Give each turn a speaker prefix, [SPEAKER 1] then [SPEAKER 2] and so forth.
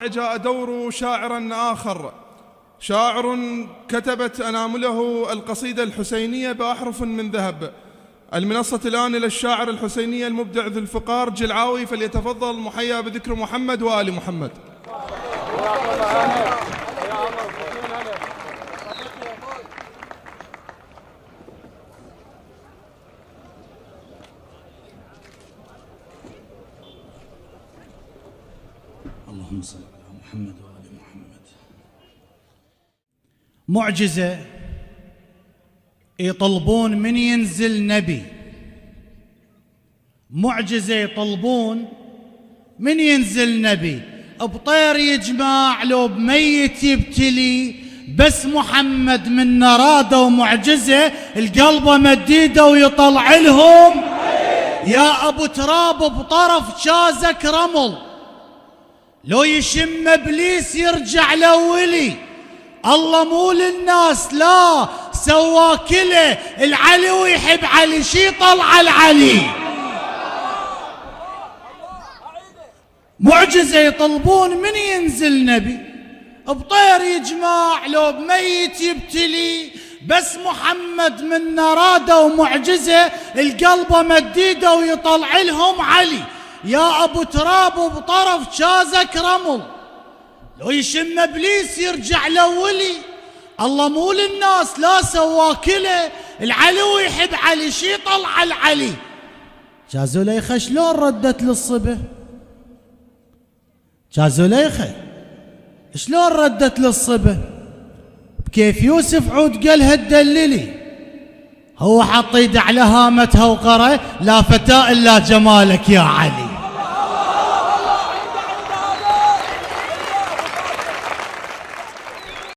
[SPEAKER 1] جاء دور شاعر آخر، شاعر كتبت أنامله القصيدة الحسينية بأحرف من ذهب. المنصة الآن إلى الشاعر الحسيني المبدع ذو الفقار جلعاوي، فليتفضل محيا بذكر محمد وآل محمد.
[SPEAKER 2] اللهم صل على محمد وآل محمد.
[SPEAKER 3] معجزة يطلبون من ينزل نبي، معجزة يطلبون من ينزل نبي، بطير يجمع لو بميت يبتلي، بس محمد من نرادة ومعجزة القلب مديده ويطلع لهم يا أبو تراب بطرف شازك رمل، لو يشم ابليس يرجع لولي، الله مو للناس لا سواكله، العلي ويحب علي شي طلع العلي. معجزة يطلبون من ينزل نبي، بطير يجمع لو بميت يبتلي، بس محمد من نرادة ومعجزة القلب مديده ويطلع لهم علي، يا أبو تراب بطرف شازك رمل، لو يشم ابليس يرجع لولي، الله مو للناس لا سواكله، العلي ويحب علي شي طلع العلي. جازوليخة شلون ردت للصبه؟ جازوليخة شلون ردت للصبه؟ بكيف يوسف عود قالها تدللي، هو حط ايده على هامتها وقرأ لا فتاة الا جمالك يا علي.